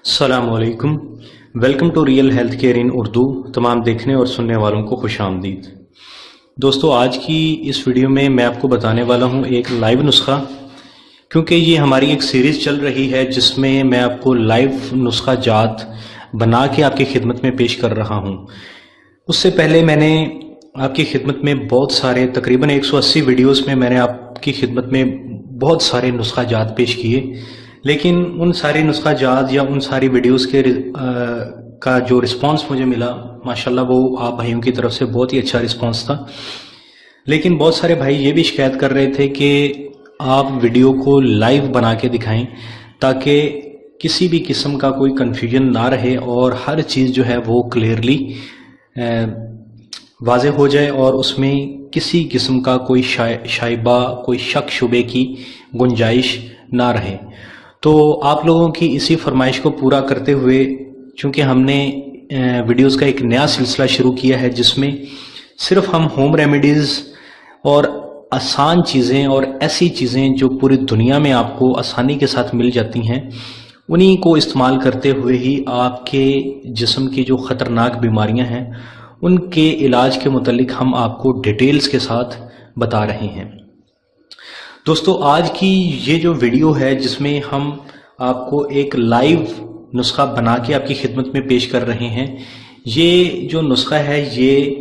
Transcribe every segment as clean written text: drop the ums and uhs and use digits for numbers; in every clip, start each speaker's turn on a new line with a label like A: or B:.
A: السلام علیکم، welcome to real health care in Urdu. تمام دیکھنے اور سننے والوں کو خوش آمدید۔ دوستو، آج کی اس ویڈیو میں آپ کو بتانے والا ہوں ایک لائیو نسخہ، کیونکہ یہ ہماری ایک سیریز چل رہی ہے جس میں میں آپ کو لائیو نسخہ جات بنا کے آپ کی خدمت میں پیش کر رہا ہوں۔ اس سے پہلے میں نے آپ کی خدمت میں بہت سارے تقریباً 180 ویڈیوز میں نے آپ کی خدمت میں بہت سارے نسخہ جات پیش کیے، لیکن ان سارے نسخہ جات یا ان ساری ویڈیوز کا جو رسپانس مجھے ملا ماشاءاللہ وہ آپ بھائیوں کی طرف سے بہت ہی اچھا رسپانس تھا۔ لیکن بہت سارے بھائی یہ بھی شکایت کر رہے تھے کہ آپ ویڈیو کو لائیو بنا کے دکھائیں تاکہ کسی بھی قسم کا کوئی کنفیوژن نہ رہے اور ہر چیز جو ہے وہ کلیئرلی واضح ہو جائے اور اس میں کسی قسم کا کوئی شائبہ کوئی شک شبے کی گنجائش نہ رہے۔ تو آپ لوگوں کی اسی فرمائش کو پورا کرتے ہوئے چونکہ ہم نے ویڈیوز کا ایک نیا سلسلہ شروع کیا ہے جس میں صرف ہم ہوم ریمیڈیز اور آسان چیزیں اور ایسی چیزیں جو پوری دنیا میں آپ کو آسانی کے ساتھ مل جاتی ہیں انہی کو استعمال کرتے ہوئے ہی آپ کے جسم کی جو خطرناک بیماریاں ہیں ان کے علاج کے متعلق ہم آپ کو ڈیٹیلز کے ساتھ بتا رہے ہیں۔ دوستو، آج کی یہ جو ویڈیو ہے جس میں ہم آپ کو ایک لائیو نسخہ بنا کے آپ کی خدمت میں پیش کر رہے ہیں، یہ جو نسخہ ہے یہ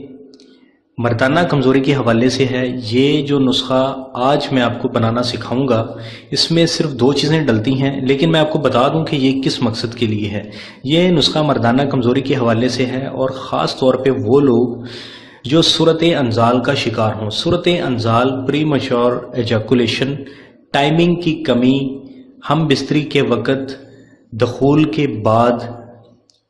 A: مردانہ کمزوری کے حوالے سے ہے۔ یہ جو نسخہ آج میں آپ کو بنانا سکھاؤں گا اس میں صرف 2 چیزیں ڈلتی ہیں، لیکن میں آپ کو بتا دوں کہ یہ کس مقصد کے لیے ہے۔ یہ نسخہ مردانہ کمزوری کے حوالے سے ہے اور خاص طور پہ وہ لوگ جو صورت انزال کا شکار ہوں۔ صورت انزال، پری میچور ایجیکولیشن، ٹائمنگ کی کمی، ہم بستری کے وقت، دخول کے بعد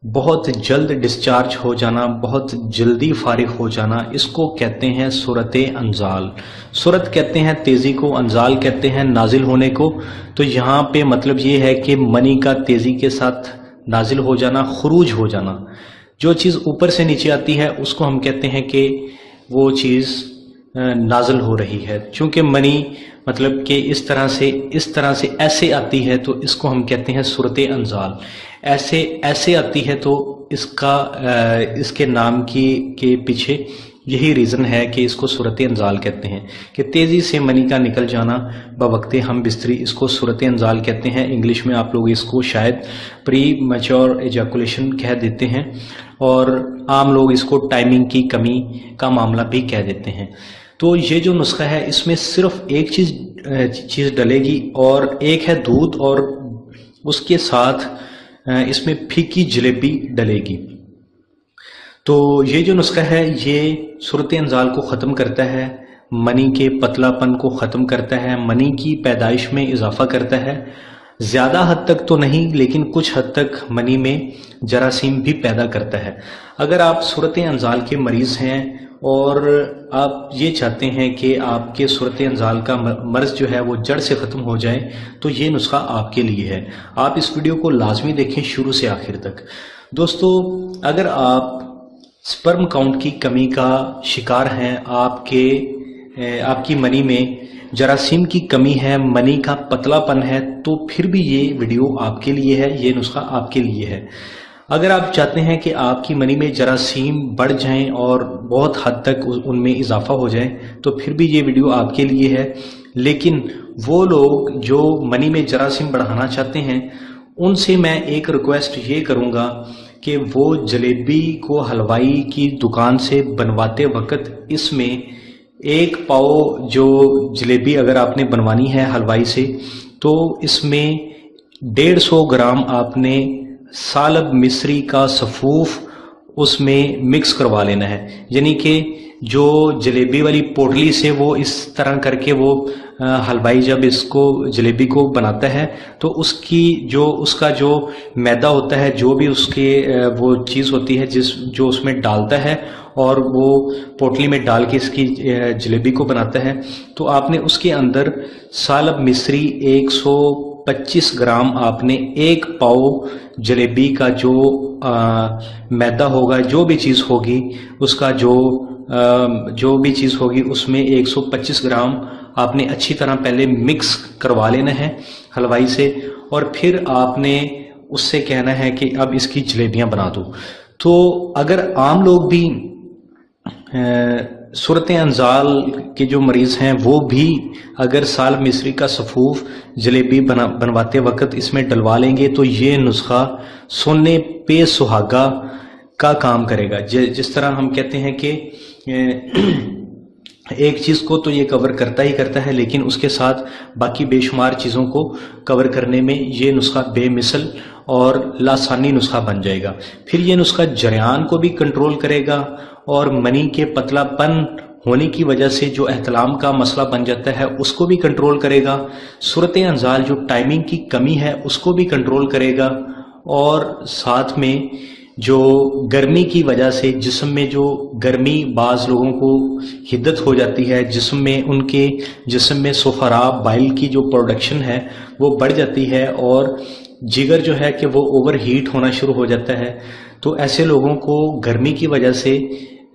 A: بہت جلد ڈسچارج ہو جانا، بہت جلدی فارغ ہو جانا، اس کو کہتے ہیں صورت انزال۔ صورت کہتے ہیں تیزی کو، انزال کہتے ہیں نازل ہونے کو۔ تو یہاں پہ مطلب یہ ہے کہ منی کا تیزی کے ساتھ نازل ہو جانا، خروج ہو جانا۔ جو چیز اوپر سے نیچے آتی ہے اس کو ہم کہتے ہیں کہ وہ چیز نازل ہو رہی ہے۔ چونکہ منی مطلب کہ اس طرح سے ایسے آتی ہے تو اس کو ہم کہتے ہیں صورت انزال۔ ایسے آتی ہے تو اس کے نام کے پیچھے یہی ریزن ہے کہ اس کو صورت انزال کہتے ہیں کہ تیزی سے منی کا نکل جانا بوقت ہم بستری، اس کو صورت انزال کہتے ہیں۔ انگلش میں آپ لوگ اس کو شاید پری میچور ایجیکولیشن کہہ دیتے ہیں اور عام لوگ اس کو ٹائمنگ کی کمی کا معاملہ بھی کہہ دیتے ہیں۔ تو یہ جو نسخہ ہے اس میں صرف ایک چیز ڈلے گی اور ایک ہے دودھ، اور اس کے ساتھ اس میں پھیکی جلیبی ڈلے گی۔ تو یہ جو نسخہ ہے یہ صورت انزال کو ختم کرتا ہے، منی کے پتلا پن کو ختم کرتا ہے، منی کی پیدائش میں اضافہ کرتا ہے۔ زیادہ حد تک تو نہیں لیکن کچھ حد تک منی میں جراثیم بھی پیدا کرتا ہے۔ اگر آپ صورت انزال کے مریض ہیں اور آپ یہ چاہتے ہیں کہ آپ کے صورت انزال کا مرض جو ہے وہ جڑ سے ختم ہو جائے تو یہ نسخہ آپ کے لیے ہے۔ آپ اس ویڈیو کو لازمی دیکھیں شروع سے آخر تک۔ دوستو، اگر آپ سپرم کاؤنٹ کی کمی کا شکار ہیں، آپ کی منی میں جراثیم کی کمی ہے، منی کا پتلا پن ہے، تو پھر بھی یہ ویڈیو آپ کے لیے ہے، یہ نسخہ آپ کے لیے ہے۔ اگر آپ چاہتے ہیں کہ آپ کی منی میں جراثیم بڑھ جائیں اور بہت حد تک ان میں اضافہ ہو جائے تو پھر بھی یہ ویڈیو آپ کے لیے ہے۔ لیکن وہ لوگ جو منی میں جراثیم بڑھانا چاہتے ہیں ان سے میں ایک ریکویسٹ یہ کروں گا کہ وہ جلیبی کو حلوائی کی دکان سے بنواتے وقت اس میں 1 پاؤ جو جلیبی اگر آپ نے بنوانی ہے حلوائی سے تو اس میں 150 گرام آپ نے سالب مصری کا صفوف اس میں مکس کروا لینا ہے۔ یعنی کہ جو جلیبی والی پوٹلی سے وہ اس طرح کر کے وہ حلوائی جب اس کو جلیبی کو بناتا ہے تو اس کا جو میدا ہوتا ہے، جو بھی اس کے وہ چیز ہوتی ہے جو اس میں ڈالتا ہے اور وہ پوٹلی میں ڈال کے اس کی جلیبی کو بناتا ہے، تو آپ نے اس کے اندر سالب مصری 125 گرام آپ نے 1 پاؤ جلیبی کا جو میدا ہوگا، جو بھی چیز ہوگی اس کا جو بھی چیز ہوگی اس میں 125 گرام آپ نے اچھی طرح پہلے مکس کروا لینا ہے حلوائی سے، اور پھر آپ نے اس سے کہنا ہے کہ اب اس کی جلیبیاں بنا دو. تو اگر عام لوگ بھی صورت انزال کے جو مریض ہیں وہ بھی اگر سال مصری کا صفوف جلیبی بنواتے وقت اس میں ڈلوا لیں گے تو یہ نسخہ سونے پہ سہاگا کا کام کرے گا. جس طرح ہم کہتے ہیں کہ ایک چیز کو تو یہ کور کرتا ہی کرتا ہے، لیکن اس کے ساتھ باقی بے شمار چیزوں کو کور کرنے میں یہ نسخہ بے مثل اور لاسانی نسخہ بن جائے گا. پھر یہ نسخہ جریان کو بھی کنٹرول کرے گا اور منی کے پتلا پن ہونے کی وجہ سے جو احتلام کا مسئلہ بن جاتا ہے اس کو بھی کنٹرول کرے گا. صورت انزال جو ٹائمنگ کی کمی ہے اس کو بھی کنٹرول کرے گا، اور ساتھ میں جو گرمی کی وجہ سے جسم میں جو گرمی بعض لوگوں کو حدت ہو جاتی ہے، جسم میں ان کے جسم میں سفراب بائل کی جو پروڈکشن ہے وہ بڑھ جاتی ہے اور جگر جو ہے کہ وہ اوور ہیٹ ہونا شروع ہو جاتا ہے. تو ایسے لوگوں کو گرمی کی وجہ سے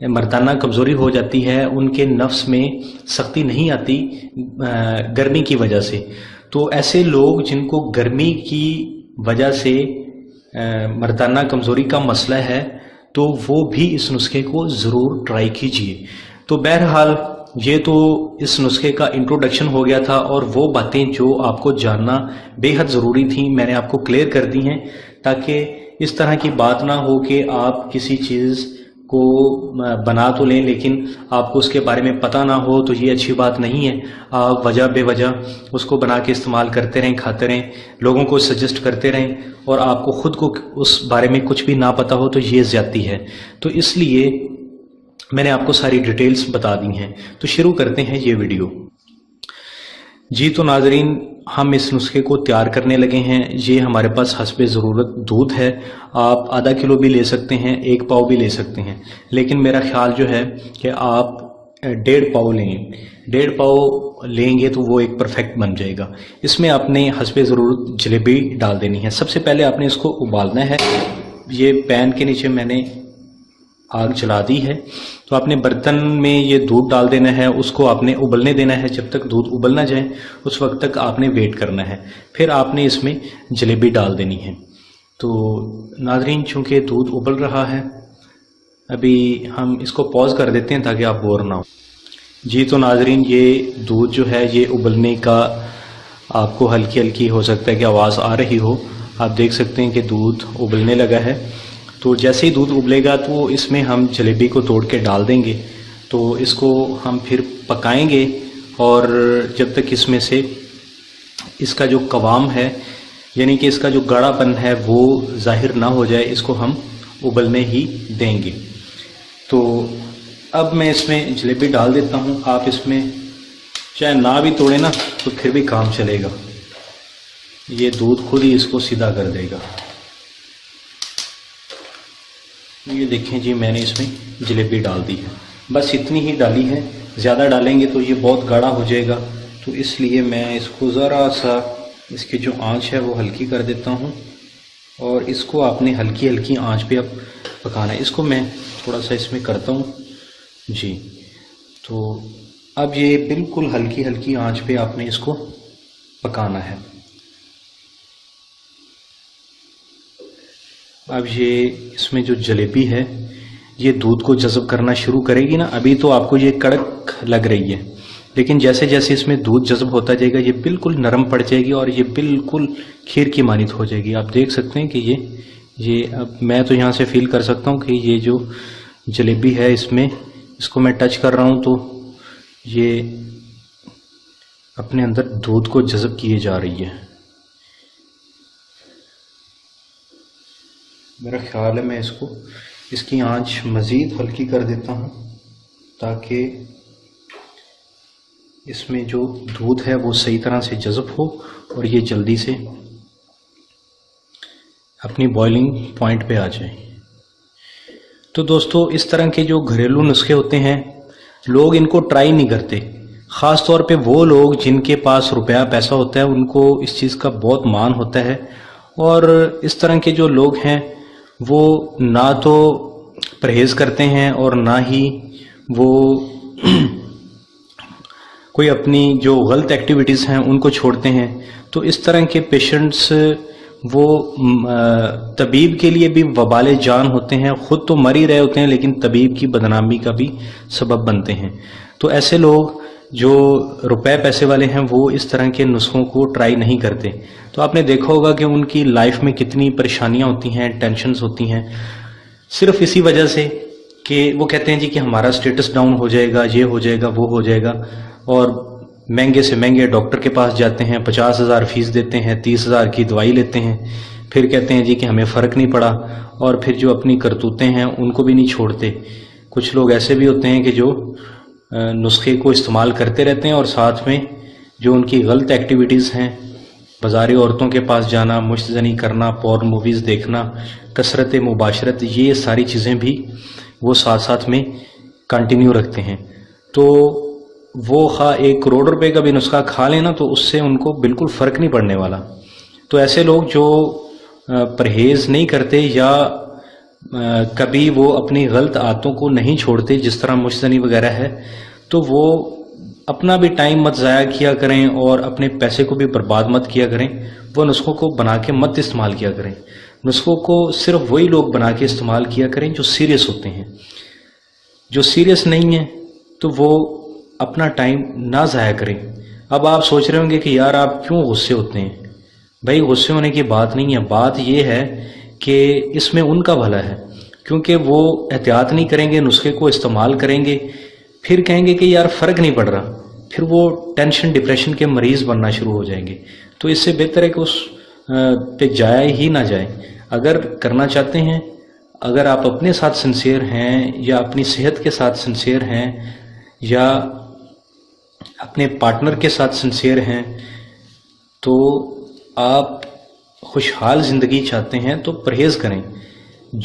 A: مردانہ کمزوری ہو جاتی ہے، ان کے نفس میں سختی نہیں آتی گرمی کی وجہ سے. تو ایسے لوگ جن کو گرمی کی وجہ سے مردانہ کمزوری کا مسئلہ ہے تو وہ بھی اس نسخے کو ضرور ٹرائی کیجئے. تو بہرحال یہ تو اس نسخے کا انٹروڈکشن ہو گیا تھا، اور وہ باتیں جو آپ کو جاننا بے حد ضروری تھیں میں نے آپ کو کلیئر کر دی ہیں، تاکہ اس طرح کی بات نہ ہو کہ آپ کسی چیز کو بنا تو لیں لیکن آپ کو اس کے بارے میں پتہ نہ ہو. تو یہ اچھی بات نہیں ہے. آپ وجہ بے وجہ اس کو بنا کے استعمال کرتے رہیں، کھاتے رہیں، لوگوں کو سجیسٹ کرتے رہیں، اور آپ کو خود کو اس بارے میں کچھ بھی نہ پتہ ہو تو یہ زیادتی ہے. تو اس لیے میں نے آپ کو ساری ڈیٹیلز بتا دی ہیں. تو شروع کرتے ہیں یہ ویڈیو. جی تو ناظرین، ہم اس نسخے کو تیار کرنے لگے ہیں. یہ ہمارے پاس حسب ضرورت دودھ ہے. آپ آدھا کلو بھی لے سکتے ہیں، 1 پاؤ بھی لے سکتے ہیں، لیکن میرا خیال جو ہے کہ آپ 1.5 پاؤ لیں. 1.5 پاؤ لیں گے تو وہ ایک پرفیکٹ بن جائے گا. اس میں آپ نے حسب ضرورت جلیبی ڈال دینی ہے. سب سے پہلے آپ نے اس کو ابالنا ہے. یہ پین کے نیچے میں نے آگ جلا دی ہے. تو آپ نے برتن میں یہ دودھ ڈال دینا ہے، اس کو آپ نے ابلنے دینا ہے. جب تک دودھ ابل نہ جائے اس وقت تک آپ نے ویٹ کرنا ہے. پھر آپ نے اس میں جلیبی ڈال دینی ہے. تو ناظرین، چونکہ دودھ ابل رہا ہے ابھی ہم اس کو پاز کر دیتے ہیں تاکہ آپ بور نہ ہو. جی تو ناظرین، یہ دودھ جو ہے یہ ابلنے کا آپ کو ہلکی ہلکی ہو سکتا ہے کہ آواز آ رہی ہو. آپ دیکھ سکتے ہیں کہ دودھ ابلنے لگا ہے. تو جیسے ہی دودھ ابلے گا تو اس میں ہم جلیبی کو توڑ کے ڈال دیں گے. تو اس کو ہم پھر پکائیں گے، اور جب تک اس میں سے اس کا جو قوام ہے یعنی کہ اس کا جو گاڑھا پن ہے وہ ظاہر نہ ہو جائے، اس کو ہم ابلنے ہی دیں گے. تو اب میں اس میں جلیبی ڈال دیتا ہوں. آپ اس میں چاہے نہ بھی توڑیں نا تو پھر بھی کام چلے گا. یہ دودھ خود ہی اس کو سیدھا کر دے گا. یہ دیکھیں جی، میں نے اس میں جلیبی ڈال دی ہے. بس اتنی ہی ڈالی ہے، زیادہ ڈالیں گے تو یہ بہت گاڑھا ہو جائے گا. تو اس لیے میں اس کو ذرا سا اس کی جو آنچ ہے وہ ہلکی کر دیتا ہوں، اور اس کو آپ نے ہلکی ہلکی آنچ پہ اب پکانا ہے. اس کو میں تھوڑا سا اس میں کرتا ہوں. جی تو اب یہ بالکل ہلکی ہلکی آنچ پہ آپ نے اس کو پکانا ہے. اب یہ اس میں جو جلیبی ہے یہ دودھ کو جذب کرنا شروع کرے گی نا. ابھی تو آپ کو یہ کڑک لگ رہی ہے، لیکن جیسے جیسے اس میں دودھ جذب ہوتا جائے گا یہ بالکل نرم پڑ جائے گی اور یہ بالکل کھیر کی مانند ہو جائے گی. آپ دیکھ سکتے ہیں کہ یہ اب میں تو یہاں سے فیل کر سکتا ہوں کہ یہ جو جلیبی ہے اس کو میں ٹچ کر رہا ہوں تو یہ اپنے اندر دودھ کو جذب کیے جا رہی ہے. میرا خیال ہے میں اس کی آنچ مزید ہلکی کر دیتا ہوں تاکہ اس میں جو دودھ ہے وہ صحیح طرح سے جذب ہو اور یہ جلدی سے اپنی بوائلنگ پوائنٹ پہ آ جائے. تو دوستو، اس طرح کے جو گھریلو نسخے ہوتے ہیں لوگ ان کو ٹرائی نہیں کرتے. خاص طور پہ وہ لوگ جن کے پاس روپیہ پیسہ ہوتا ہے ان کو اس چیز کا بہت مان ہوتا ہے، اور اس طرح کے جو لوگ ہیں وہ نہ تو پرہیز کرتے ہیں اور نہ ہی وہ کوئی اپنی جو غلط ایکٹیویٹیز ہیں ان کو چھوڑتے ہیں. تو اس طرح کے پیشنٹس وہ طبیب کے لیے بھی وبال جان ہوتے ہیں، خود تو مر ہی رہے ہوتے ہیں لیکن طبیب کی بدنامی کا بھی سبب بنتے ہیں۔ تو ایسے لوگ جو روپے پیسے والے ہیں وہ اس طرح کے نسخوں کو ٹرائی نہیں کرتے۔ تو آپ نے دیکھا ہوگا کہ ان کی لائف میں کتنی پریشانیاں ہوتی ہیں، ٹینشنز ہوتی ہیں، صرف اسی وجہ سے کہ وہ کہتے ہیں جی کہ ہمارا سٹیٹس ڈاؤن ہو جائے گا، یہ ہو جائے گا، وہ ہو جائے گا، اور مہنگے سے مہنگے ڈاکٹر کے پاس جاتے ہیں، 50,000 فیس دیتے ہیں، 30,000 کی دوائی لیتے ہیں، پھر کہتے ہیں جی کہ ہمیں فرق نہیں پڑا، اور پھر جو اپنی کرتوتیں ہیں ان کو بھی نہیں چھوڑتے۔ کچھ لوگ ایسے بھی ہوتے ہیں کہ جو نسخے کو استعمال کرتے رہتے ہیں اور ساتھ میں جو ان کی غلط ایکٹیویٹیز ہیں، بازاری عورتوں کے پاس جانا، مشت زنی کرنا، پورن موویز دیکھنا، کثرت مباشرت، یہ ساری چیزیں بھی وہ ساتھ ساتھ میں کنٹینیو رکھتے ہیں۔ تو وہ خواہ 1 کروڑ روپے کا بھی نسخہ کھا لینا تو اس سے ان کو بالکل فرق نہیں پڑنے والا۔ تو ایسے لوگ جو پرہیز نہیں کرتے یا کبھی وہ اپنی غلط عادتوں کو نہیں چھوڑتے، جس طرح مشت زنی وغیرہ ہے، تو وہ اپنا بھی ٹائم مت ضائع کیا کریں اور اپنے پیسے کو بھی برباد مت کیا کریں۔ وہ نسخوں کو بنا کے مت استعمال کیا کریں۔ نسخوں کو صرف وہی لوگ بنا کے استعمال کیا کریں جو سیریس ہوتے ہیں۔ جو سیریس نہیں ہیں تو وہ اپنا ٹائم نہ ضائع کریں۔ اب آپ سوچ رہے ہوں گے کہ یار آپ کیوں غصے ہوتے ہیں؟ بھائی غصے ہونے کی بات نہیں ہے، بات یہ ہے کہ اس میں ان کا بھلا ہے، کیونکہ وہ احتیاط نہیں کریں گے، نسخے کو استعمال کریں گے، پھر کہیں گے کہ یار فرق نہیں پڑ رہا، پھر وہ ٹینشن ڈپریشن کے مریض بننا شروع ہو جائیں گے۔ تو اس سے بہتر ہے کہ اس پہ جایا ہی نہ جائے۔ اگر کرنا چاہتے ہیں، اگر آپ اپنے ساتھ سنسیئر ہیں یا اپنی صحت کے ساتھ سنسیئر ہیں یا اپنے پارٹنر کے ساتھ سنسیئر ہیں، تو آپ خوشحال زندگی چاہتے ہیں تو پرہیز کریں۔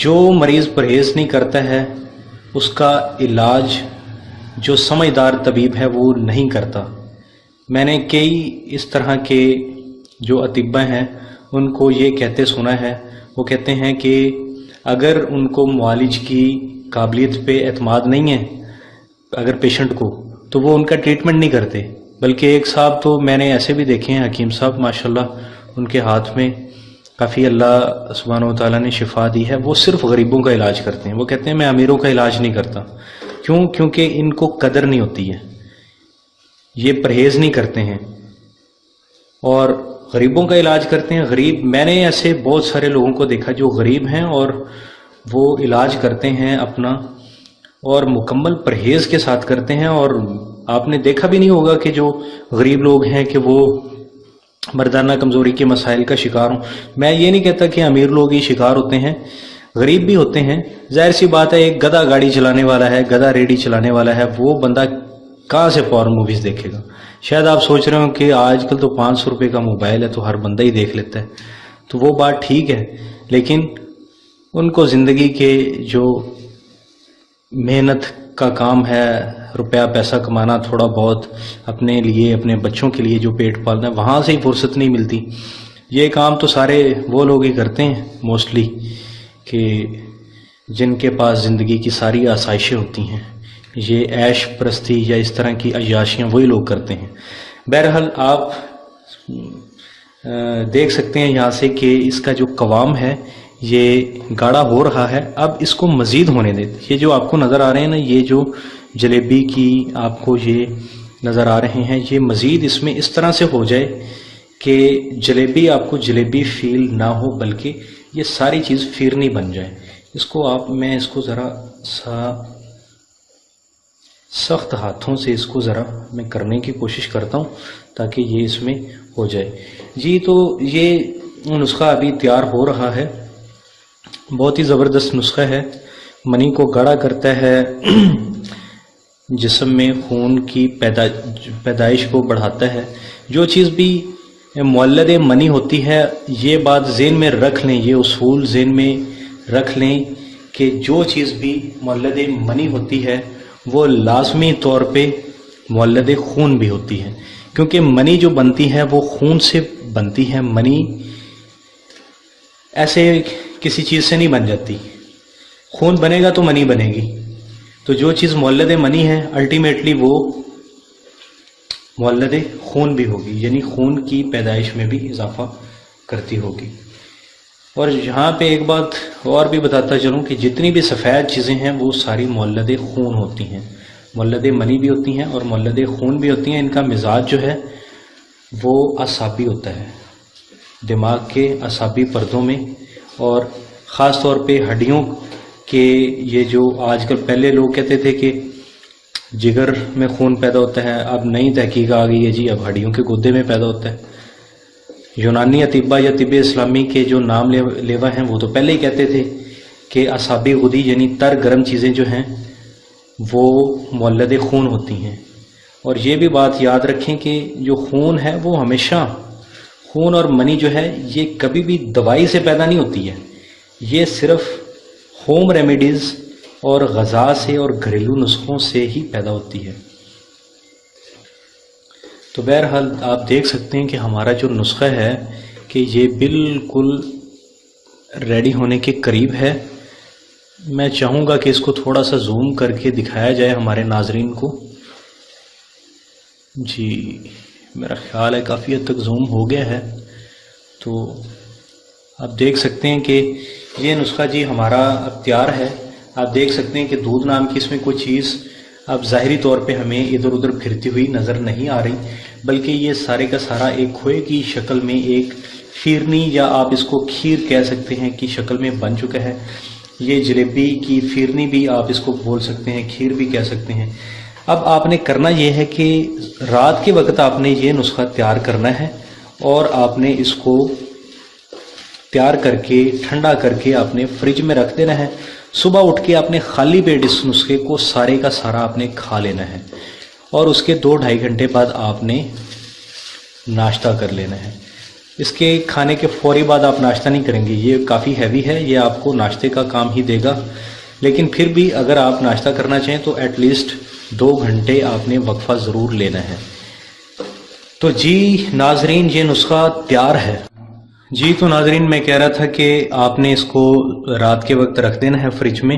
A: جو مریض پرہیز نہیں کرتا ہے اس کا علاج جو سمجھدار طبیب ہے وہ نہیں کرتا۔ میں نے کئی اس طرح کے جو اطباء ہیں ان کو یہ کہتے سنا ہے، وہ کہتے ہیں کہ اگر ان کو معالج کی قابلیت پہ اعتماد نہیں ہے اگر پیشنٹ کو، تو وہ ان کا ٹریٹمنٹ نہیں کرتے۔ بلکہ ایک صاحب تو میں نے ایسے بھی دیکھے ہیں، حکیم صاحب ماشاءاللہ، ان کے ہاتھ میں کافی اللہ سبحانہ و تعالیٰ نے شفا دی ہے، وہ صرف غریبوں کا علاج کرتے ہیں۔ وہ کہتے ہیں میں امیروں کا علاج نہیں کرتا۔ کیوں؟ کیونکہ ان کو قدر نہیں ہوتی ہے، یہ پرہیز نہیں کرتے ہیں اور غریبوں کا علاج کرتے ہیں۔ غریب، میں نے ایسے بہت سارے لوگوں کو دیکھا جو غریب ہیں اور وہ علاج کرتے ہیں اپنا، اور مکمل پرہیز کے ساتھ کرتے ہیں، اور آپ نے دیکھا بھی نہیں ہوگا کہ جو غریب لوگ ہیں کہ وہ مردانہ کمزوری کے مسائل کا شکار ہوں۔ میں یہ نہیں کہتا کہ امیر لوگ ہی شکار ہوتے ہیں، غریب بھی ہوتے ہیں۔ ظاہر سی بات ہے، ایک گدھا گاڑی چلانے والا ہے، گدھا ریڈی چلانے والا ہے، وہ بندہ کہاں سے پورن موویز دیکھے گا؟ شاید آپ سوچ رہے ہوں کہ آج کل تو 500 روپے کا موبائل ہے تو ہر بندہ ہی دیکھ لیتا ہے، تو وہ بات ٹھیک ہے، لیکن ان کو زندگی کے جو محنت کا کام ہے، روپیہ پیسہ کمانا، تھوڑا بہت اپنے لیے، اپنے بچوں کے لیے جو پیٹ پالنا ہے، وہاں سے ہی فرصت نہیں ملتی۔ یہ کام تو سارے وہ لوگ ہی کرتے ہیں موسٹلی، کہ جن کے پاس زندگی کی ساری آسائشیں ہوتی ہیں۔ یہ عیش پرستی یا اس طرح کی عیاشیاں وہی لوگ کرتے ہیں۔ بہرحال آپ دیکھ سکتے ہیں یہاں سے کہ اس کا جو قوام ہے یہ گاڑھا ہو رہا ہے، اب اس کو مزید ہونے دیں۔ یہ جو آپ کو نظر آ رہے ہیں نا، یہ جو جلیبی کی آپ کو یہ نظر آ رہے ہیں، یہ مزید اس میں اس طرح سے ہو جائے کہ جلیبی آپ کو جلیبی فیل نہ ہو، بلکہ یہ ساری چیز فیرنی بن جائے۔ اس کو میں اس کو ذرا سا سخت ہاتھوں سے اس کو ذرا میں کرنے کی کوشش کرتا ہوں تاکہ یہ اس میں ہو جائے۔ جی، تو یہ نسخہ ابھی تیار ہو رہا ہے، بہت ہی زبردست نسخہ ہے، منی کو گاڑھا کرتا ہے، جسم میں خون کی پیدائش کو بڑھاتا ہے۔ جو چیز بھی مولد منی ہوتی ہے، یہ بات ذہن میں رکھ لیں، یہ اصول ذہن میں رکھ لیں کہ جو چیز بھی مولد منی ہوتی ہے وہ لازمی طور پہ مولد خون بھی ہوتی ہے، کیونکہ منی جو بنتی ہے وہ خون سے بنتی ہے۔ منی ایسے کسی چیز سے نہیں بن جاتی، خون بنے گا تو منی بنے گی۔ تو جو چیز مولد منی ہے الٹیمیٹلی وہ مولد خون بھی ہوگی، یعنی خون کی پیدائش میں بھی اضافہ کرتی ہوگی۔ اور یہاں پہ ایک بات اور بھی بتاتا چلوں کہ جتنی بھی سفید چیزیں ہیں وہ ساری مولد خون ہوتی ہیں، مولد منی بھی ہوتی ہیں اور مولد خون بھی ہوتی ہیں۔ ان کا مزاج جو ہے وہ اعصابی ہوتا ہے، دماغ کے اعصابی پردوں میں، اور خاص طور پہ ہڈیوں کے، یہ جو آج کل، پہلے لوگ کہتے تھے کہ جگر میں خون پیدا ہوتا ہے، اب نئی تحقیق آ گئی ہے جی اب ہڈیوں کے گودے میں پیدا ہوتا ہے۔ یونانی اطباء یا طب اسلامی کے جو نام لیوا ہیں وہ تو پہلے ہی کہتے تھے کہ اعصابی غدی یعنی تر گرم چیزیں جو ہیں وہ مولد خون ہوتی ہیں۔ اور یہ بھی بات یاد رکھیں کہ جو خون ہے وہ ہمیشہ، خون اور منی جو ہے یہ کبھی بھی دوائی سے پیدا نہیں ہوتی ہے، یہ صرف ہوم ریمیڈیز اور غذا سے اور گھریلو نسخوں سے ہی پیدا ہوتی ہے۔ تو بہرحال آپ دیکھ سکتے ہیں کہ ہمارا جو نسخہ ہے کہ یہ بالکل ریڈی ہونے کے قریب ہے۔ میں چاہوں گا کہ اس کو تھوڑا سا زوم کر کے دکھایا جائے ہمارے ناظرین کو۔ جی میرا خیال ہے کافی حد تک زوم ہو گیا ہے، تو آپ دیکھ سکتے ہیں کہ یہ نسخہ جی ہمارا اب تیار ہے۔ آپ دیکھ سکتے ہیں کہ دودھ نام کی اس میں کوئی چیز اب ظاہری طور پہ ہمیں ادھر ادھر پھرتی ہوئی نظر نہیں آ رہی، بلکہ یہ سارے کا سارا ایک کھوئے کی شکل میں ایک فیرنی، یا آپ اس کو کھیر کہہ سکتے ہیں، کی شکل میں بن چکا ہے۔ یہ جلیبی کی فیرنی بھی آپ اس کو بول سکتے ہیں، کھیر بھی کہہ سکتے ہیں۔ اب آپ نے کرنا یہ ہے کہ رات کے وقت آپ نے یہ نسخہ تیار کرنا ہے، اور آپ نے اس کو تیار کر کے ٹھنڈا کر کے آپ نے فریج میں رکھ دینا ہے۔ صبح اٹھ کے آپ نے خالی پیٹ اس نسخے کو سارے کا سارا آپ نے کھا لینا ہے، اور اس کے 2-2.5 گھنٹے بعد آپ نے ناشتہ کر لینا ہے۔ اس کے کھانے کے فوری بعد آپ ناشتہ نہیں کریں گے، یہ کافی ہیوی ہے، یہ آپ کو ناشتے کا کام ہی دے گا، لیکن پھر بھی اگر آپ ناشتہ کرنا چاہیں تو ایٹ لیسٹ 2 گھنٹے آپ نے وقفہ ضرور لینا ہے۔ تو جی ناظرین یہ نسخہ تیار ہے۔ جی تو ناظرین میں کہہ رہا تھا کہ آپ نے اس کو رات کے وقت رکھ دینا ہے فریج میں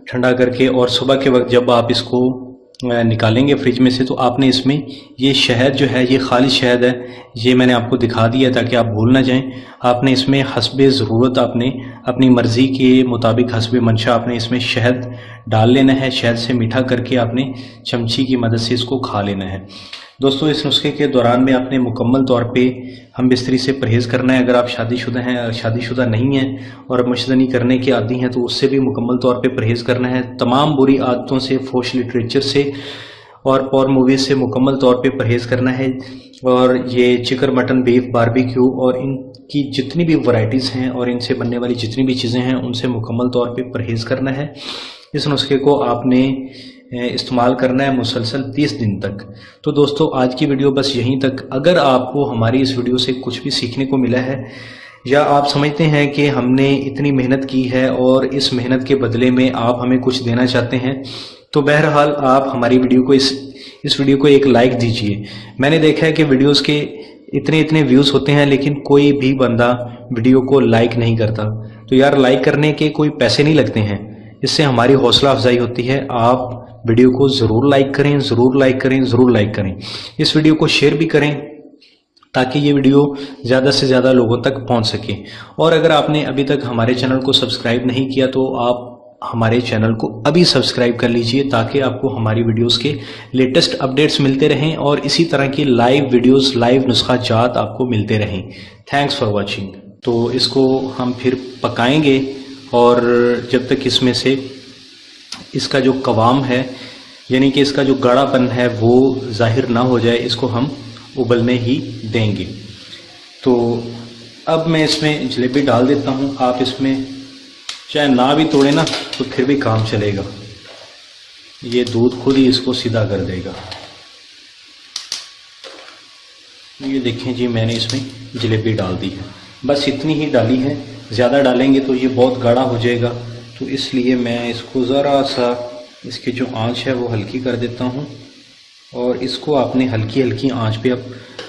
A: ٹھنڈا کر کے، اور صبح کے وقت جب آپ اس کو نکالیں گے فریج میں سے تو آپ نے اس میں یہ شہد جو ہے، یہ خالص شہد ہے، یہ میں نے آپ کو دکھا دیا تاکہ آپ بھول نہ جائیں۔ آپ نے اس میں حسب ضرورت، آپ نے اپنی مرضی کے مطابق حسب منشا آپ نے اس میں شہد ڈال لینا ہے، شہد سے میٹھا کر کے آپ نے چمچی کی مدد سے اس کو کھا لینا ہے۔ دوستو اس نسخے کے دوران میں آپ نے مکمل طور پہ ہم بستری سے پرہیز کرنا ہے۔ اگر آپ شادی شدہ ہیں، شادی شدہ نہیں ہیں اور مشتنی کرنے کے عادی ہیں تو اس سے بھی مکمل طور پہ پرہیز کرنا ہے۔ تمام بری عادتوں سے، فوش لٹریچر سے اور پورن موویز سے مکمل طور پہ پرہیز کرنا ہے، اور یہ چکن مٹن بیف باربیکیو اور ان کی جتنی بھی ورائٹیز ہیں اور ان سے بننے والی جتنی بھی چیزیں ہیں ان سے مکمل طور پہ پرہیز کرنا ہے۔ اس نسخے کو آپ نے استعمال کرنا ہے مسلسل 30 دن تک۔ تو دوستو آج کی ویڈیو بس یہیں تک۔ اگر آپ کو ہماری اس ویڈیو سے کچھ بھی سیکھنے کو ملا ہے، یا آپ سمجھتے ہیں کہ ہم نے اتنی محنت کی ہے اور اس محنت کے بدلے میں آپ ہمیں کچھ دینا چاہتے ہیں، تو بہرحال آپ ہماری ویڈیو کو اس ویڈیو کو ایک لائک دیجئے۔ میں نے دیکھا ہے کہ ویڈیوز کے اتنے ویوز ہوتے ہیں لیکن کوئی بھی بندہ ویڈیو کو لائک نہیں کرتا، تو یار لائک کرنے کے کوئی پیسے نہیں لگتے ہیں، اس سے ہماری حوصلہ افزائی ہوتی ہے۔ آپ ویڈیو کو ضرور لائک کریں، ضرور لائک کریں، ضرور لائک کریں۔ اس ویڈیو کو شیئر بھی کریں تاکہ یہ ویڈیو زیادہ سے زیادہ لوگوں تک پہنچ سکے۔ اور اگر آپ نے ابھی تک ہمارے چینل کو سبسکرائب نہیں کیا تو آپ ہمارے چینل کو ابھی سبسکرائب کر لیجئے تاکہ آپ کو ہماری ویڈیوز کے لیٹسٹ اپڈیٹس ملتے رہیں اور اسی طرح کی لائیو ویڈیوز، لائیو نسخہ جات آپ کو ملتے رہیں۔ Thanks for watching. تو اس کو ہم پھر پکائیں گے، اور جب تک اس میں سے اس کا جو قوام ہے یعنی کہ اس کا جو گاڑھا پن ہے وہ ظاہر نہ ہو جائے، اس کو ہم ابلنے ہی دیں گے۔ تو اب میں اس میں جلیبی ڈال دیتا ہوں۔ آپ اس میں چاہے نہ بھی توڑیں نا تو پھر بھی کام چلے گا، یہ دودھ خود ہی اس کو سیدھا کر دے گا۔ یہ دیکھیں جی میں نے اس میں جلیبی ڈال دی ہے، بس اتنی ہی ڈالی ہے، زیادہ ڈالیں گے تو یہ بہت گاڑھا ہو جائے گا، تو اس لیے میں اس کو ذرا سا اس کی جو آنچ ہے وہ ہلکی کر دیتا ہوں، اور اس کو آپ نے ہلکی ہلکی آنچ پہ اب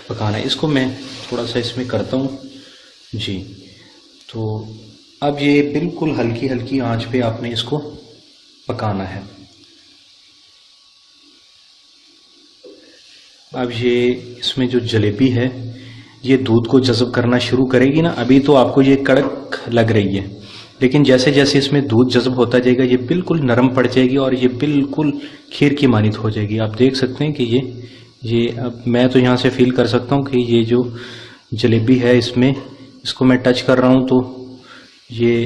A: پکانا ہے۔ اس کو میں تھوڑا سا اس میں کرتا ہوں جی۔ تو اب یہ بالکل ہلکی ہلکی آنچ پہ آپ نے اس کو پکانا ہے۔ اب یہ اس میں جو جلیبی ہے یہ دودھ کو جذب کرنا شروع کرے گی نا، ابھی تو آپ کو یہ کڑک لگ رہی ہے، لیکن جیسے جیسے اس میں دودھ جذب ہوتا جائے گا یہ بالکل نرم پڑ جائے گی اور یہ بالکل کھیر کی مانند ہو جائے گی۔ آپ دیکھ سکتے ہیں کہ یہ اب میں تو یہاں سے فیل کر سکتا ہوں کہ یہ جو جلیبی ہے اس کو میں ٹچ کر رہا ہوں تو یہ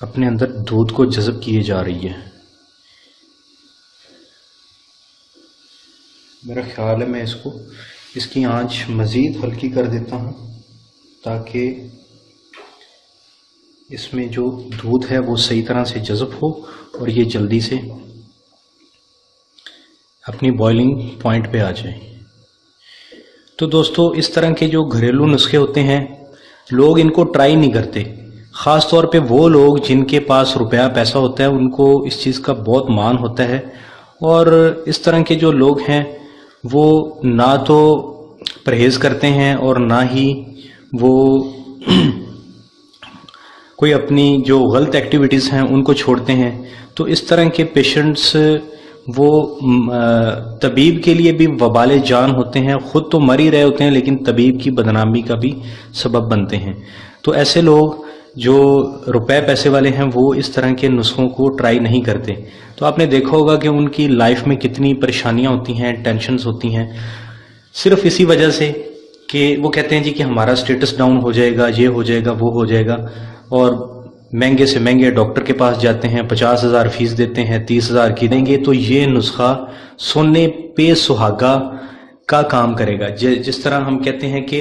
A: اپنے اندر دودھ کو جذب کیے جا رہی ہے۔ میرا خیال ہے میں اس کی آنچ مزید ہلکی کر دیتا ہوں تاکہ اس میں جو دودھ ہے وہ صحیح طرح سے جذب ہو اور یہ جلدی سے اپنی بوائلنگ پوائنٹ پہ آ جائے۔ تو دوستو اس طرح کے جو گھریلو نسخے ہوتے ہیں لوگ ان کو ٹرائی نہیں کرتے، خاص طور پہ وہ لوگ جن کے پاس روپیہ پیسہ ہوتا ہے ان کو اس چیز کا بہت مان ہوتا ہے، اور اس طرح کے جو لوگ ہیں وہ نہ تو پرہیز کرتے ہیں اور نہ ہی وہ کوئی اپنی جو غلط ایکٹیویٹیز ہیں ان کو چھوڑتے ہیں۔ تو اس طرح کے پیشنٹس وہ طبیب کے لیے بھی وبال جان ہوتے ہیں، خود تو مر ہی رہے ہوتے ہیں لیکن طبیب کی بدنامی کا بھی سبب بنتے ہیں۔ تو ایسے لوگ جو روپے پیسے والے ہیں وہ اس طرح کے نسخوں کو ٹرائی نہیں کرتے۔ تو آپ نے دیکھا ہوگا کہ ان کی لائف میں کتنی پریشانیاں ہوتی ہیں، ٹینشنز ہوتی ہیں، صرف اسی وجہ سے کہ وہ کہتے ہیں جی کہ ہمارا سٹیٹس ڈاؤن ہو جائے گا، یہ ہو جائے گا، وہ ہو جائے گا، اور مہنگے سے مہنگے ڈاکٹر کے پاس جاتے ہیں، 50,000 فیس دیتے ہیں، 30,000 کی دیں گے تو یہ نسخہ سونے پہ سہاگا کا کام کرے گا۔ جس طرح ہم کہتے ہیں کہ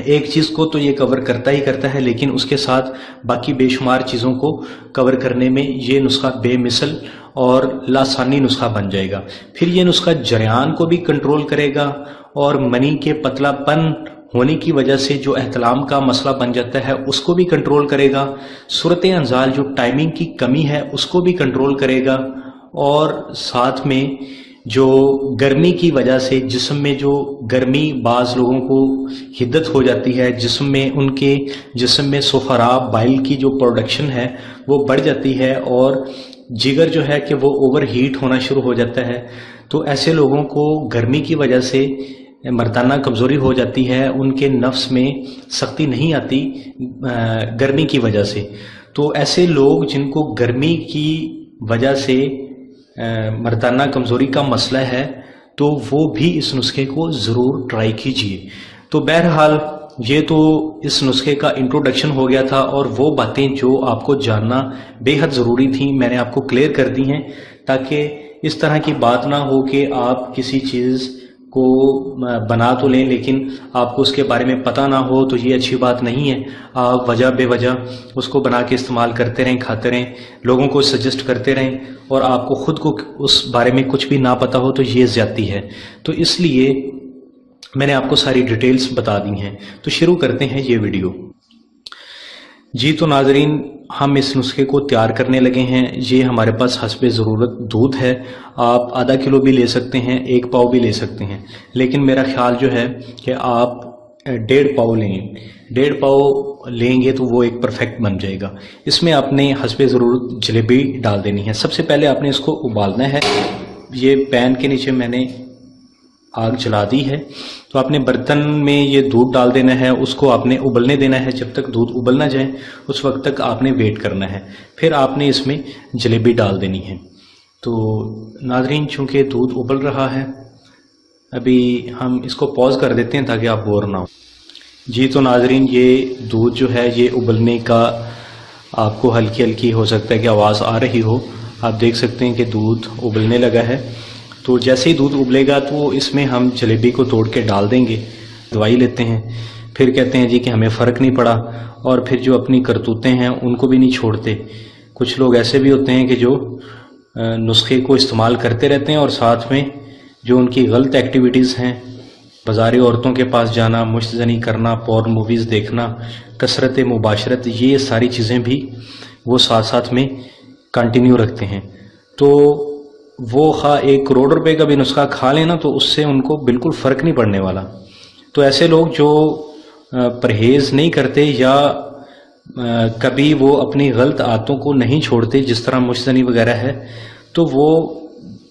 A: ایک چیز کو تو یہ کور کرتا ہی کرتا ہے لیکن اس کے ساتھ باقی بے شمار چیزوں کو کور کرنے میں یہ نسخہ بے مثل اور لاسانی نسخہ بن جائے گا۔ پھر یہ نسخہ جریان کو بھی کنٹرول کرے گا اور منی کے پتلا پن ہونے کی وجہ سے جو احتلام کا مسئلہ بن جاتا ہے اس کو بھی کنٹرول کرے گا، صورت انزال جو ٹائمنگ کی کمی ہے اس کو بھی کنٹرول کرے گا، اور ساتھ میں جو گرمی کی وجہ سے جسم میں جو گرمی بعض لوگوں کو حدت ہو جاتی ہے، جسم میں ان کے جسم میں سفراب بائل کی جو پروڈکشن ہے وہ بڑھ جاتی ہے اور جگر جو ہے کہ وہ اوور ہیٹ ہونا شروع ہو جاتا ہے، تو ایسے لوگوں کو گرمی کی وجہ سے مردانہ کمزوری ہو جاتی ہے، ان کے نفس میں سختی نہیں آتی گرمی کی وجہ سے۔ تو ایسے لوگ جن کو گرمی کی وجہ سے مردانہ کمزوری کا مسئلہ ہے تو وہ بھی اس نسخے کو ضرور ٹرائی کیجئے۔ تو بہرحال یہ تو اس نسخے کا انٹروڈکشن ہو گیا تھا، اور وہ باتیں جو آپ کو جاننا بے حد ضروری تھیں میں نے آپ کو کلیئر کر دی ہیں، تاکہ اس طرح کی بات نہ ہو کہ آپ کسی چیز کو بنا تو لیں لیکن آپ کو اس کے بارے میں پتہ نہ ہو، تو یہ اچھی بات نہیں ہے۔ آپ وجہ بے وجہ اس کو بنا کے استعمال کرتے رہیں، کھاتے رہیں، لوگوں کو سجیسٹ کرتے رہیں، اور آپ کو خود کو اس بارے میں کچھ بھی نہ پتہ ہو تو یہ زیادتی ہے۔ تو اس لیے میں نے آپ کو ساری ڈیٹیلز بتا دی ہیں۔ تو شروع کرتے ہیں یہ ویڈیو۔ جی تو ناظرین، ہم اس نسخے کو تیار کرنے لگے ہیں۔ یہ ہمارے پاس حسب ضرورت دودھ ہے، آپ آدھا کلو بھی لے سکتے ہیں، 1 پاؤ بھی لے سکتے ہیں، لیکن میرا خیال جو ہے کہ آپ 1.5 پاؤ لیں۔ 1.5 پاؤ لیں گے تو وہ ایک پرفیکٹ بن جائے گا۔ اس میں آپ نے حسب ضرورت جلیبی ڈال دینی ہے۔ سب سے پہلے آپ نے اس کو ابالنا ہے۔ یہ پین کے نیچے میں نے آگ جلا دی ہے، تو آپ نے برتن میں یہ دودھ ڈال دینا ہے، اس کو آپ نے ابلنے دینا ہے۔ جب تک دودھ ابل نہ جائے اس وقت تک آپ نے ویٹ کرنا ہے، پھر آپ نے اس میں جلیبی ڈال دینی ہے۔ تو ناظرین، چونکہ دودھ ابل رہا ہے ابھی ہم اس کو پاز کر دیتے ہیں تاکہ آپ بور نہ ہو۔ جی تو ناظرین، یہ دودھ جو ہے یہ ابلنے کا آپ کو ہلکی ہلکی ہو سکتا ہے کہ آواز آ رہی ہو، آپ دیکھ سکتے ہیں کہ دودھ ابلنے لگا ہے۔ تو جیسے ہی دودھ ابلے گا تو اس میں ہم جلیبی کو توڑ کے ڈال دیں گے، دوائی لیتے ہیں، پھر کہتے ہیں جی کہ ہمیں فرق نہیں پڑا، اور پھر جو اپنی کرتوتیں ہیں ان کو بھی نہیں چھوڑتے۔ کچھ لوگ ایسے بھی ہوتے ہیں کہ جو نسخے کو استعمال کرتے رہتے ہیں اور ساتھ میں جو ان کی غلط ایکٹیویٹیز ہیں، بازاری عورتوں کے پاس جانا، مشت زنی کرنا، پورن موویز دیکھنا، کثرت مباشرت، یہ ساری چیزیں بھی وہ ساتھ ساتھ میں کنٹینیو رکھتے ہیں۔ تو وہ خواہ 1 کروڑ روپے کا بھی نسخہ کھا لینا تو اس سے ان کو بالکل فرق نہیں پڑنے والا۔ تو ایسے لوگ جو پرہیز نہیں کرتے یا کبھی وہ اپنی غلط عادتوں کو نہیں چھوڑتے، جس طرح مشت زنی وغیرہ ہے، تو وہ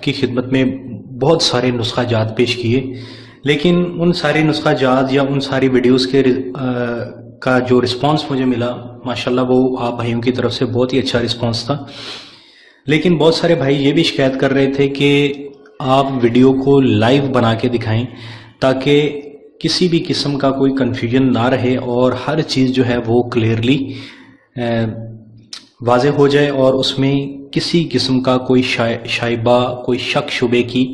A: آپ کی خدمت میں بہت سارے نسخہ جات پیش کیے، لیکن ان سارے نسخہ جات یا ان ساری ویڈیوز کے کا جو رسپانس مجھے ملا ماشاءاللہ وہ آپ بھائیوں کی طرف سے بہت ہی اچھا رسپانس تھا. لیکن بہت سارے بھائی یہ بھی شکایت کر رہے تھے کہ آپ ویڈیو کو لائیو بنا کے دکھائیں تاکہ کسی بھی قسم کا کوئی کنفیوژن نہ رہے اور ہر چیز جو ہے وہ کلیئرلی واضح ہو جائے اور اس میں کسی قسم کا کوئی شائبہ کوئی شک شبے کی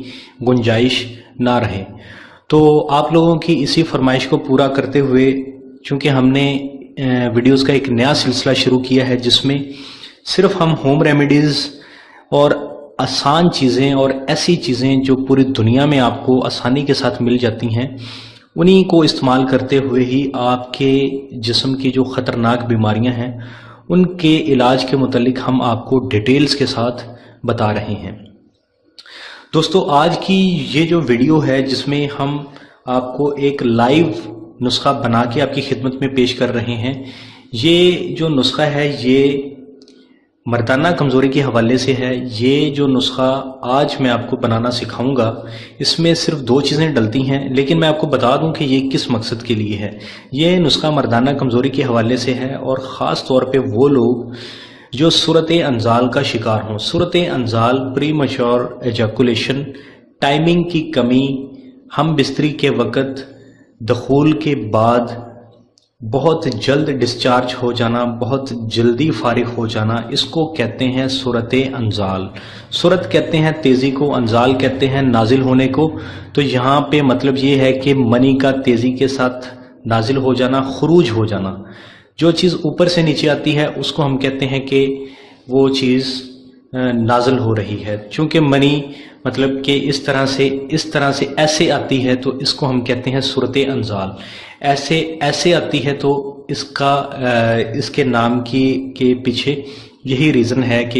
A: گنجائش نہ رہے. تو آپ لوگوں کی اسی فرمائش کو پورا کرتے ہوئے چونکہ ہم نے ویڈیوز کا ایک نیا سلسلہ شروع کیا ہے جس میں صرف ہم ہوم ریمیڈیز اور آسان چیزیں اور ایسی چیزیں جو پوری دنیا میں آپ کو آسانی کے ساتھ مل جاتی ہیں انہی کو استعمال کرتے ہوئے ہی آپ کے جسم کی جو خطرناک بیماریاں ہیں ان کے علاج کے متعلق ہم آپ کو ڈیٹیلز کے ساتھ بتا رہے ہیں. دوستو آج کی یہ جو ویڈیو ہے جس میں ہم آپ کو ایک لائیو نسخہ بنا کے آپ کی خدمت میں پیش کر رہے ہیں، یہ جو نسخہ ہے یہ مردانہ کمزوری کے حوالے سے ہے. یہ جو نسخہ آج میں آپ کو بنانا سکھاؤں گا اس میں صرف 2 چیزیں ڈلتی ہیں، لیکن میں آپ کو بتا دوں کہ یہ کس مقصد کے لیے ہے. یہ نسخہ مردانہ کمزوری کے حوالے سے ہے اور خاص طور پہ وہ لوگ جو صورت انزال کا شکار ہوں. صورت انزال، پری میچور ایجیکولیشن، ٹائمنگ کی کمی، ہم بستری کے وقت، دخول کے بعد بہت جلد ڈسچارج ہو جانا، بہت جلدی فارغ ہو جانا، اس کو کہتے ہیں صورت انزال. صورت کہتے ہیں تیزی کو، انزال کہتے ہیں نازل ہونے کو. تو یہاں پہ مطلب یہ ہے کہ منی کا تیزی کے ساتھ نازل ہو جانا، خروج ہو جانا. جو چیز اوپر سے نیچے آتی ہے اس کو ہم کہتے ہیں کہ وہ چیز نازل ہو رہی ہے. چونکہ منی مطلب کہ اس طرح سے ایسے آتی ہے تو اس کو ہم کہتے ہیں صورت انزال. ایسے آتی ہے تو اس کے نام کے پیچھے یہی ریزن ہے کہ